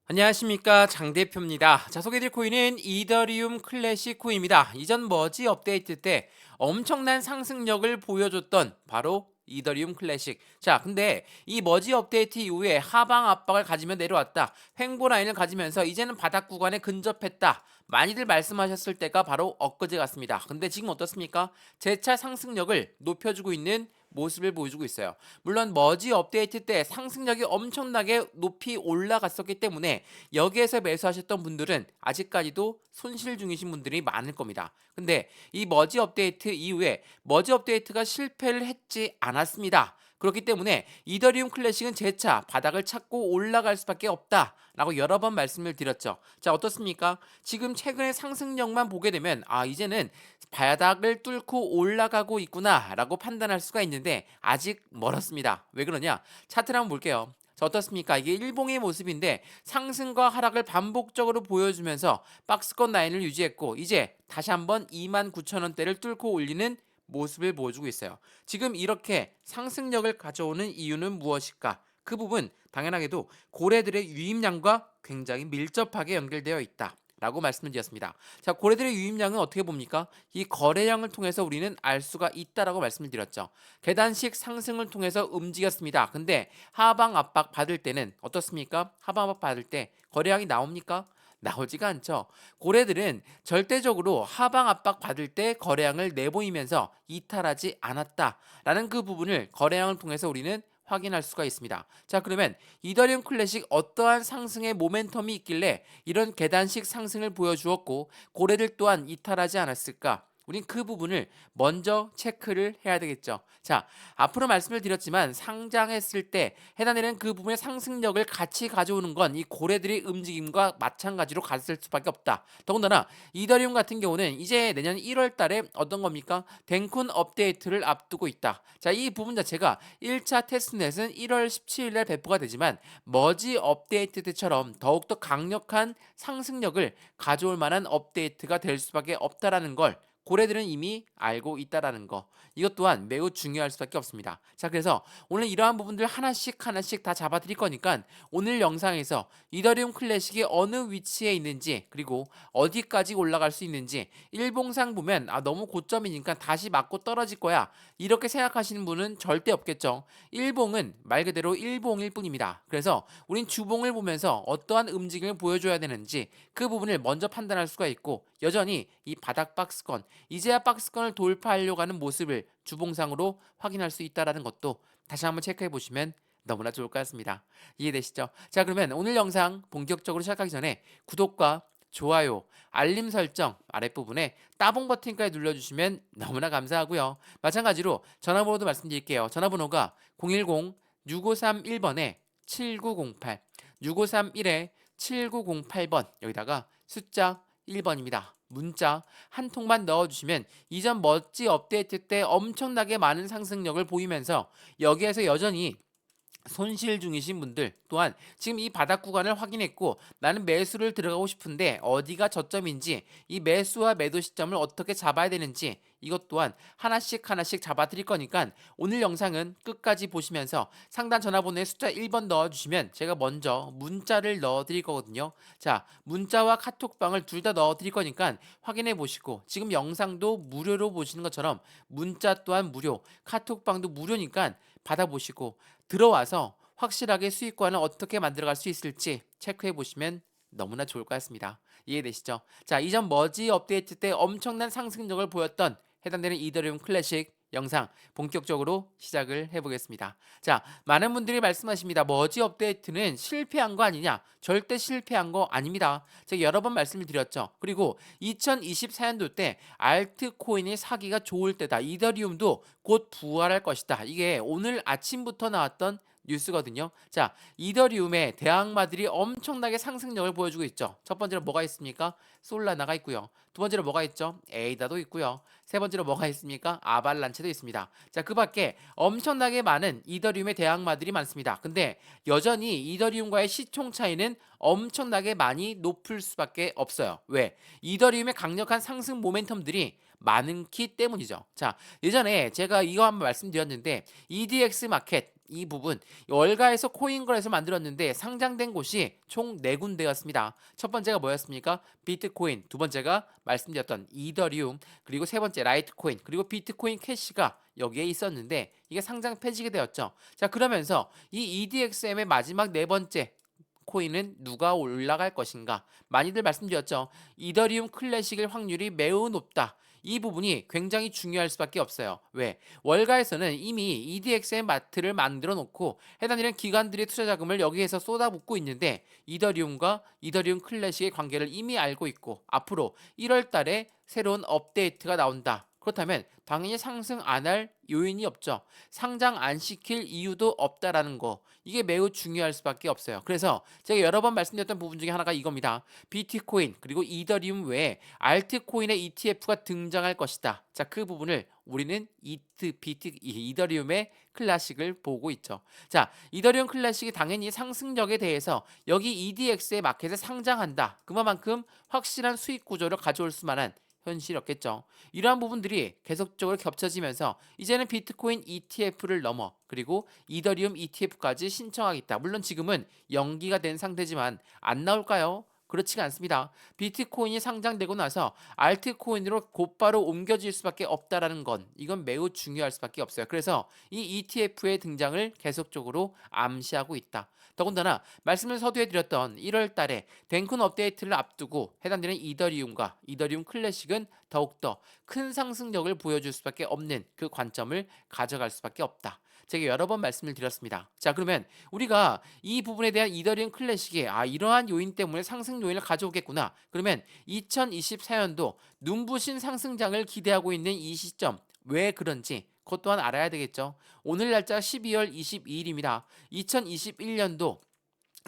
안녕하십니까, 장 대표입니다. 자, 소개해드릴 코인은 이더리움 클래식 코인입니다. 이전 머지 업데이트 때 엄청난 상승력을 보여줬던 바로 이더리움 클래식. 자, 근데 이 머지 업데이트 이후에 하방 압박을 가지며 내려왔다, 횡보 라인을 가지면서 이제는 바닥 구간에 근접했다, 많이들 말씀하셨을 때가 바로 엊그제 같습니다. 근데 지금 어떻습니까? 재차 상승력을 높여주고 있는 모습을 보여주고 있어요. 물론 머지 업데이트 때 상승력이 엄청나게 높이 올라갔었기 때문에 여기에서 매수하셨던 분들은 아직까지도 손실 중이신 분들이 많을 겁니다. 근데 이 머지 업데이트 이후에 머지 업데이트가 실패를 했지 않았습니다. 그렇기 때문에 이더리움 클래식은 재차 바닥을 찾고 올라갈 수밖에 없다라고 여러 번 말씀을 드렸죠. 자, 어떻습니까? 지금 최근의 상승력만 보게 되면 이제는 바닥을 뚫고 올라가고 있구나라고 판단할 수가 있는데 아직 멀었습니다. 왜 그러냐? 차트를 한번 볼게요. 자, 어떻습니까? 이게 일봉의 모습인데 상승과 하락을 반복적으로 보여주면서 박스권 라인을 유지했고 이제 다시 한번 29,000원대를 뚫고 올리는 모습을 보여주고 있어요. 지금 이렇게 상승력을 가져오는 이유는 무엇일까? 그 부분 당연하게도 고래들의 유입량과 굉장히 밀접하게 연결되어 있다, 라고 말씀을 드렸습니다. 자, 고래들의 유입량은 어떻게 봅니까? 이 거래량을 통해서 우리는 알 수가 있다라고 말씀을 드렸죠. 계단식 상승을 통해서 움직였습니다. 근데 하방 압박 받을 때는 어떻습니까? 하방 압박 받을 때 거래량이 나옵니까? 나오지가 않죠. 고래들은 절대적으로 하방 압박 받을 때 거래량을 내보이면서 이탈하지 않았다라는 그 부분을 거래량을 통해서 우리는 확인할 수가 있습니다. 자, 그러면 이더리움 클래식 어떠한 상승의 모멘텀이 있길래 이런 계단식 상승을 보여주었고 고래들 또한 이탈하지 않았을까? 우린 그 부분을 먼저 체크를 해야 되겠죠. 자, 앞으로 말씀을 드렸지만 상장했을 때 해당되는 그 부분의 상승력을 같이 가져오는 건 이 고래들의 움직임과 마찬가지로 갔을 수밖에 없다. 더군다나 이더리움 같은 경우는 이제 내년 1월 달에 어떤 겁니까? 덴쿤 업데이트를 앞두고 있다. 자, 이 부분 자체가 1차 테스트넷은 1월 17일 날 배포가 되지만 머지 업데이트 때처럼 더욱더 강력한 상승력을 가져올 만한 업데이트가 될 수밖에 없다라는 걸 고래들은 이미 알고 있다라는 거, 이것 또한 매우 중요할 수밖에 없습니다. 자, 그래서 오늘 이러한 부분들 하나씩 하나씩 다 잡아드릴 거니까 오늘 영상에서 이더리움 클래식이 어느 위치에 있는지, 그리고 어디까지 올라갈 수 있는지, 일봉상 보면 너무 고점이니까 다시 맞고 떨어질 거야, 이렇게 생각하시는 분은 절대 없겠죠. 일봉은 말 그대로 일봉일 뿐입니다. 그래서 우린 주봉을 보면서 어떠한 움직임을 보여줘야 되는지 그 부분을 먼저 판단할 수가 있고, 여전히 이 바닥 박스권, 이제야 박스권을 돌파하려고 하는 모습을 주봉상으로 확인할 수 있다는 것도 다시 한번 체크해 보시면 너무나 좋을 것 같습니다. 이해되시죠? 자, 그러면 오늘 영상 본격적으로 시작하기 전에 구독과 좋아요, 알림 설정 아랫부분에 따봉 버튼까지 눌러주시면 너무나 감사하고요. 마찬가지로 전화번호도 말씀드릴게요. 전화번호가 010-6531번에 7908, 6531에 7908번, 여기다가 숫자 1번입니다. 문자 한 통만 넣어주시면 이전 멋지 업데이트 때 엄청나게 많은 상승력을 보이면서 여기에서 여전히 손실 중이신 분들, 또한 지금 이 바닥 구간을 확인했고 나는 매수를 들어가고 싶은데 어디가 저점인지, 이 매수와 매도 시점을 어떻게 잡아야 되는지, 이것 또한 하나씩 하나씩 잡아 드릴 거니까 오늘 영상은 끝까지 보시면서 상단 전화번호에 숫자 1번 넣어주시면 제가 먼저 문자를 넣어 드릴 거거든요. 자, 문자와 카톡방을 둘 다 넣어 드릴 거니까 확인해 보시고, 지금 영상도 무료로 보시는 것처럼 문자 또한 무료, 카톡방도 무료니까 받아보시고 들어와서 확실하게 수익권을 어떻게 만들어갈 수 있을지 체크해 보시면 너무나 좋을 것 같습니다. 이해되시죠? 자, 이전 머지 업데이트 때 엄청난 상승력을 보였던 해당되는 이더리움 클래식 영상 본격적으로 시작을 해보겠습니다. 자, 많은 분들이 말씀하십니다. 머지 업데이트는 실패한 거 아니냐? 절대 실패한 거 아닙니다. 제가 여러 번 말씀을 드렸죠. 그리고 2024년도 때 알트코인이 사기가 좋을 때다, 이더리움도 곧 부활할 것이다, 이게 오늘 아침부터 나왔던 뉴스거든요. 자, 이더리움의 대항마들이 엄청나게 상승력을 보여주고 있죠. 첫 번째로 뭐가 있습니까? 솔라나가 있고요. 두 번째로 뭐가 있죠? 에이다도 있고요. 세 번째로 뭐가 있습니까? 아발란체도 있습니다. 자, 그 밖에 엄청나게 많은 이더리움의 대항마들이 많습니다. 근데 여전히 이더리움과의 시총 차이는 엄청나게 많이 높을 수밖에 없어요. 왜? 이더리움의 강력한 상승 모멘텀들이 많기 때문이죠. 자, 예전에 제가 이거 한번 말씀드렸는데 EDX 마켓, 이 부분 월가에서 코인 거래소 만들었는데 상장된 곳이 총 4군데였습니다. 첫 번째가 뭐였습니까? 비트코인, 두 번째가 말씀드렸던 이더리움, 그리고 세 번째 라이트코인, 그리고 비트코인 캐시가 여기에 있었는데 이게 상장 폐지가 되었죠. 자, 그러면서 이 EDXM의 마지막 네 번째 코인은 누가 올라갈 것인가? 많이들 말씀드렸죠. 이더리움 클래식일 확률이 매우 높다. 이 부분이 굉장히 중요할 수밖에 없어요. 왜? 월가에서는 이미 EDXM 마트를 만들어 놓고 해당되는 기관들의 투자 자금을 여기에서 쏟아붓고 있는데 이더리움과 이더리움 클래식의 관계를 이미 알고 있고 앞으로 1월 달에 새로운 업데이트가 나온다. 그렇다면 당연히 상승 안 할 요인이 없죠. 상장 안 시킬 이유도 없다라는 거. 이게 매우 중요할 수밖에 없어요. 그래서 제가 여러 번 말씀드렸던 부분 중에 하나가 이겁니다. 비트코인 그리고 이더리움 외에 알트코인의 ETF가 등장할 것이다. 자, 그 부분을 우리는 이더리움의 클래식을 보고 있죠. 자, 이더리움 클래식이 당연히 상승력에 대해서 여기 EDX의 마켓에 상장한다. 그만큼 확실한 수익 구조를 가져올 수만한 현실이었겠죠. 이러한 부분들이 계속적으로 겹쳐지면서 이제는 비트코인 ETF를 넘어 그리고 이더리움 ETF까지 신청하겠다. 물론 지금은 연기가 된 상태지만 안 나올까요? 그렇지가 않습니다. 비트코인이 상장되고 나서 알트코인으로 곧바로 옮겨질 수밖에 없다라는 건 이건 매우 중요할 수밖에 없어요. 그래서 이 ETF의 등장을 계속적으로 암시하고 있다. 더군다나 말씀을 서두에 드렸던 1월 달에 덴쿤 업데이트를 앞두고 해당되는 이더리움과 이더리움 클래식은 더욱더 큰 상승력을 보여줄 수밖에 없는 그 관점을 가져갈 수밖에 없다. 제가 여러 번 말씀을 드렸습니다. 자, 그러면 우리가 이 부분에 대한 이더리움 클래식이 이러한 요인 때문에 상승 요인을 가져오겠구나. 그러면 2024년도 눈부신 상승장을 기대하고 있는 이 시점 왜 그런지 그것 또한 알아야 되겠죠. 오늘 날짜 12월 22일입니다. 2021년도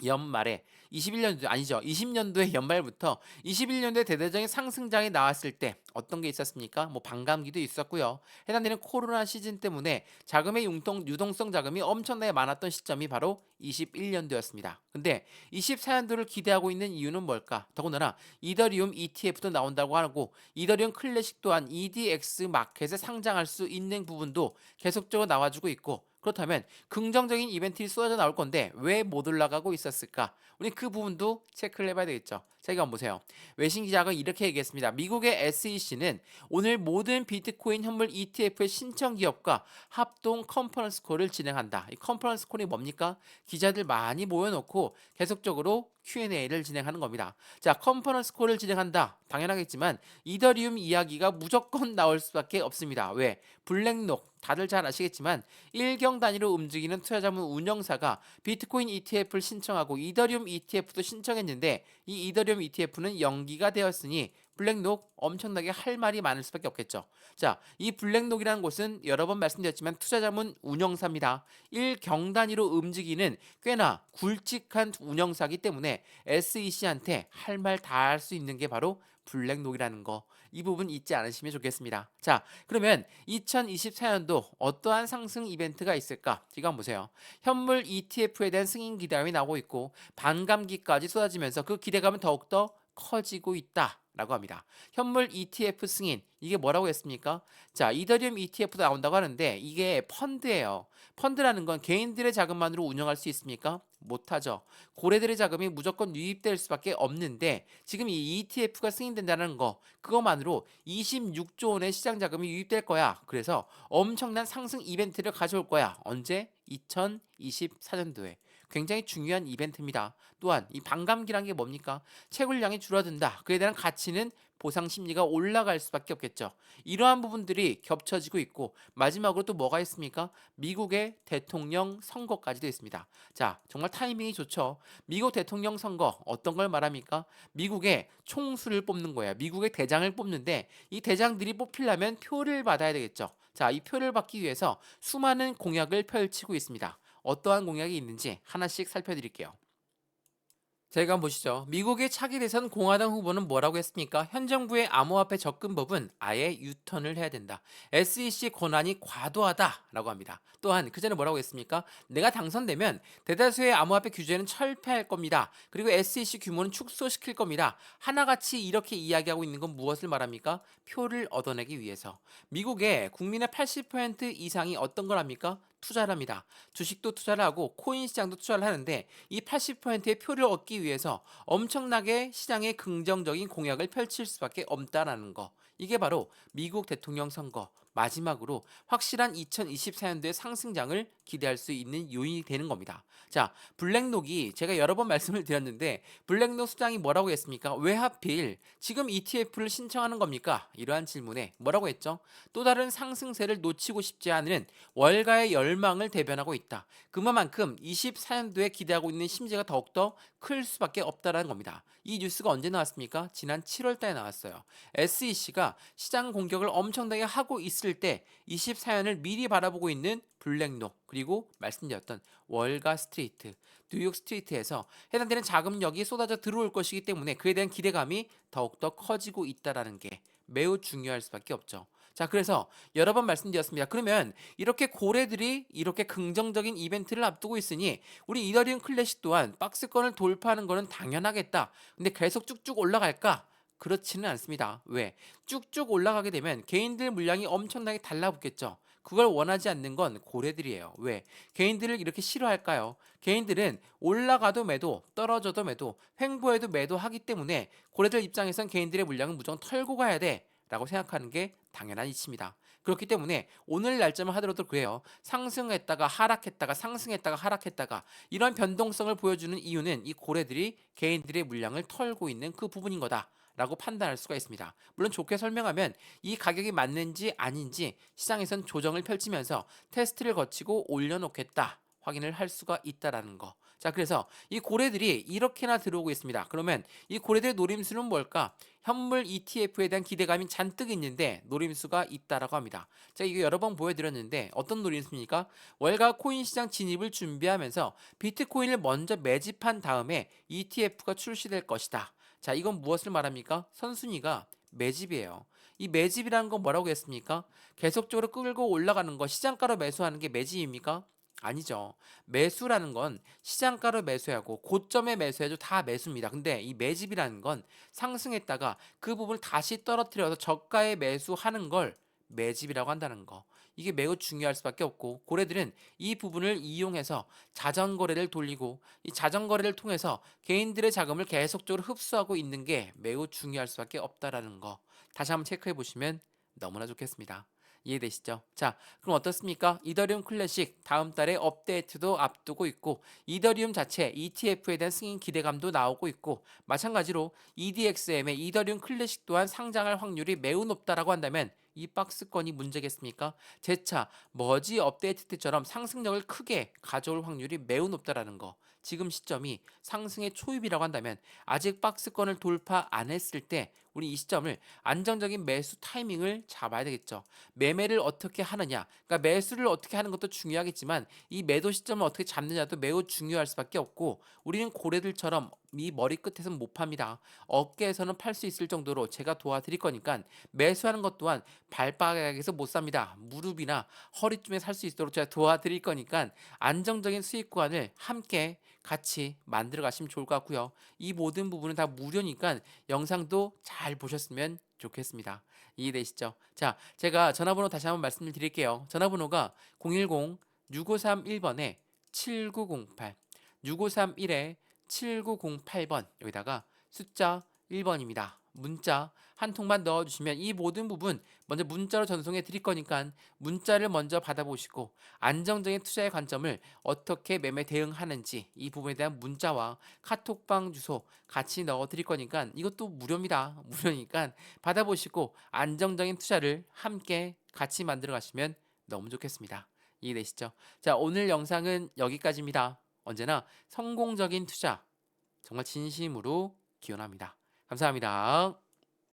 연말에 21년도 아니죠. 20년도의 연말부터 21년도에 대대적인 상승장이 나왔을 때 어떤 게 있었습니까? 뭐 반감기도 있었고요. 해당되는 코로나 시즌 때문에 자금의 유동성 자금이 엄청나게 많았던 시점이 바로 21년도였습니다. 근데 24년도를 기대하고 있는 이유는 뭘까? 더군다나 이더리움 ETF도 나온다고 하고 이더리움 클래식 또한 EDX 마켓에 상장할 수 있는 부분도 계속적으로 나와주고 있고 그렇다면 긍정적인 이벤트가 쏟아져 나올 건데 왜 못 올라가고 있었을까? 우리 그 부분도 체크를 해봐야 되겠죠. 자, 이거 한번 보세요. 외신 기자가 이렇게 얘기했습니다. 미국의 SEC는 오늘 모든 비트코인 현물 ETF의 신청 기업과 합동 컨퍼런스 콜을 진행한다. 이 컨퍼런스 콜이 뭡니까? 기자들 많이 모여놓고 계속적으로 Q&A를 진행하는 겁니다. 자, 컨퍼런스 콜을 진행한다. 당연하겠지만 이더리움 이야기가 무조건 나올 수밖에 없습니다. 왜? 블랙록 다들 잘 아시겠지만 일경 단위로 움직이는 투자자문 운영사가 비트코인 ETF를 신청하고 이더리움 ETF도 신청했는데 이 이더리움 ETF는 연기가 되었으니 블랙록 엄청나게 할 말이 많을 수밖에 없겠죠. 자, 이 블랙록이라는 곳은 여러 번 말씀드렸지만 투자자문 운영사입니다. 일경 단위로 움직이는 꽤나 굵직한 운영사기 때문에 SEC한테 할 말 다 할 수 있는 게 바로 블랙록이라는 거. 이 부분 잊지 않으시면 좋겠습니다. 자, 그러면 2024년도 어떠한 상승 이벤트가 있을까? 이거 한번 보세요. 현물 ETF에 대한 승인 기대감이 나오고 있고 반감기까지 쏟아지면서 그 기대감은 더욱더 커지고 있다라고 합니다. 현물 ETF 승인 이게 뭐라고 했습니까? 자, 이더리움 ETF도 나온다고 하는데 이게 펀드예요. 펀드라는 건 개인들의 자금만으로 운영할 수 있습니까? 못하죠. 고래들의 자금이 무조건 유입될 수밖에 없는데 지금 이 ETF가 승인된다는 거 그것만으로 26조 원의 시장 자금이 유입될 거야. 그래서 엄청난 상승 이벤트를 가져올 거야. 언제? 2024년도에. 굉장히 중요한 이벤트입니다. 또한 이 반감기란 게 뭡니까? 채굴량이 줄어든다. 그에 대한 가치는 보상 심리가 올라갈 수밖에 없겠죠. 이러한 부분들이 겹쳐지고 있고 마지막으로 또 뭐가 있습니까? 미국의 대통령 선거까지도 있습니다. 자, 정말 타이밍이 좋죠. 미국 대통령 선거 어떤 걸 말합니까? 미국의 총수를 뽑는 거예요. 미국의 대장을 뽑는데 이 대장들이 뽑히려면 표를 받아야 되겠죠. 자, 이 표를 받기 위해서 수많은 공약을 펼치고 있습니다. 어떠한 공약이 있는지 하나씩 살펴드릴게요. 자, 이거 한번 보시죠. 미국의 차기 대선 공화당 후보는 뭐라고 했습니까? 현 정부의 암호화폐 접근법은 아예 유턴을 해야 된다. SEC 권한이 과도하다라고 합니다. 또한 그 전에 뭐라고 했습니까? 내가 당선되면 대다수의 암호화폐 규제는 철폐할 겁니다. 그리고 SEC 규모는 축소시킬 겁니다. 하나같이 이렇게 이야기하고 있는 건 무엇을 말합니까? 표를 얻어내기 위해서. 미국의 국민의 80% 이상이 어떤 걸 합니까? 투자를 합니다. 주식도 투자를 하고 코인 시장도 투자를 하는데 이 80%의 표를 얻기 위해서 엄청나게 시장에 긍정적인 공약을 펼칠 수밖에 없다라는 거. 이게 바로 미국 대통령 선거 마지막으로 확실한 2024년도의 상승장을 기대할 수 있는 요인이 되는 겁니다. 자, 블랙록이 제가 여러 번 말씀을 드렸는데 블랙록 수장이 뭐라고 했습니까? 왜 하필 지금 ETF를 신청하는 겁니까? 이러한 질문에 뭐라고 했죠? 또 다른 상승세를 놓치고 싶지 않은 월가의 열망을 대변하고 있다. 그만큼 24년도에 기대하고 있는 심지가 더욱더 클 수밖에 없다라는 겁니다. 이 뉴스가 언제 나왔습니까? 지난 7월 달에 나왔어요. SEC가 시장 공격을 엄청나게 하고 있을 때 24년을 미리 바라보고 있는 블랙록 그리고 말씀드렸던 월가 스트리트, 뉴욕 스트리트에서 해당되는 자금력이 쏟아져 들어올 것이기 때문에 그에 대한 기대감이 더욱더 커지고 있다라는 게 매우 중요할 수밖에 없죠. 자, 그래서 여러 번 말씀드렸습니다. 그러면 이렇게 고래들이 이렇게 긍정적인 이벤트를 앞두고 있으니 우리 이더리움 클래식 또한 박스권을 돌파하는 거는 당연하겠다. 근데 계속 쭉쭉 올라갈까? 그렇지는 않습니다. 왜? 쭉쭉 올라가게 되면 개인들 물량이 엄청나게 달라붙겠죠. 그걸 원하지 않는 건 고래들이에요. 왜? 개인들을 이렇게 싫어할까요? 개인들은 올라가도 매도, 떨어져도 매도, 횡보해도 매도하기 때문에 고래들 입장에선 개인들의 물량은 무조건 털고 가야 돼. 라고 생각하는 게 당연한 이치입니다. 그렇기 때문에 오늘 날짜만 하더라도 그래요. 상승했다가 하락했다가 상승했다가 하락했다가 이런 변동성을 보여주는 이유는 이 고래들이 개인들의 물량을 털고 있는 그 부분인 거다. 라고 판단할 수가 있습니다. 물론 좋게 설명하면 이 가격이 맞는지 아닌지 시장에선 조정을 펼치면서 테스트를 거치고 올려놓겠다 확인을 할 수가 있다라는 거. 자, 그래서 이 고래들이 이렇게나 들어오고 있습니다. 그러면 이 고래들의 노림수는 뭘까? 현물 ETF에 대한 기대감이 잔뜩 있는데 노림수가 있다라고 합니다. 제가 이거 여러 번 보여드렸는데 어떤 노림수입니까? 월가 코인 시장 진입을 준비하면서 비트코인을 먼저 매집한 다음에 ETF가 출시될 것이다. 자, 이건 무엇을 말합니까? 선순위가 매집이에요. 이 매집이라는 건 뭐라고 했습니까? 계속적으로 끌고 올라가는 거 시장가로 매수하는 게 매집입니까? 아니죠. 매수라는 건 시장가로 매수하고 고점에 매수해도 다 매수입니다. 근데 이 매집이라는 건 상승했다가 그 부분을 다시 떨어뜨려서 저가에 매수하는 걸 매집이라고 한다는 거. 이게 매우 중요할 수밖에 없고 고래들은 이 부분을 이용해서 자전거래를 돌리고 이 자전거래를 통해서 개인들의 자금을 계속적으로 흡수하고 있는 게 매우 중요할 수밖에 없다라는 거. 다시 한번 체크해 보시면 너무나 좋겠습니다. 이해되시죠? 자, 그럼 어떻습니까? 이더리움 클래식 다음 달에 업데이트도 앞두고 있고 이더리움 자체 ETF에 대한 승인 기대감도 나오고 있고 마찬가지로 EDXM의 이더리움 클래식 또한 상장할 확률이 매우 높다라고 한다면 이 박스권이 문제겠습니까? 재차 머지 업데이트 때처럼 상승력을 크게 가져올 확률이 매우 높다라는 거. 지금 시점이 상승의 초입이라고 한다면 아직 박스권을 돌파 안 했을 때 우리 이 시점을 안정적인 매수 타이밍을 잡아야 되겠죠. 매매를 어떻게 하느냐, 그러니까 매수를 어떻게 하는 것도 중요하겠지만 이 매도 시점을 어떻게 잡느냐도 매우 중요할 수밖에 없고 우리는 고래들처럼 이 머리 끝에서는 못 팝니다. 어깨에서는 팔 수 있을 정도로 제가 도와드릴 거니까 매수하는 것 또한 발바닥에서 못 삽니다. 무릎이나 허리쯤에 살 수 있도록 제가 도와드릴 거니까 안정적인 수익 구간을 함께 같이 만들어 가시면 좋을 것 같고요. 이 모든 부분은 다 무료니까 영상도 잘 보셨으면 좋겠습니다. 이해되시죠? 자, 제가 전화번호 다시 한번 말씀을 드릴게요. 전화번호가 010-6531번에 7908, 6531에 7908번 여기다가 숫자 1번입니다. 문자 한 통만 넣어주시면 이 모든 부분 먼저 문자로 전송해 드릴 거니까 문자를 먼저 받아보시고 안정적인 투자의 관점을 어떻게 매매 대응하는지 이 부분에 대한 문자와 카톡방 주소 같이 넣어 드릴 거니까 이것도 무료입니다. 무료니까 받아보시고 안정적인 투자를 함께 같이 만들어 가시면 너무 좋겠습니다. 이해되시죠? 자, 오늘 영상은 여기까지입니다. 언제나 성공적인 투자 정말 진심으로 기원합니다. 감사합니다.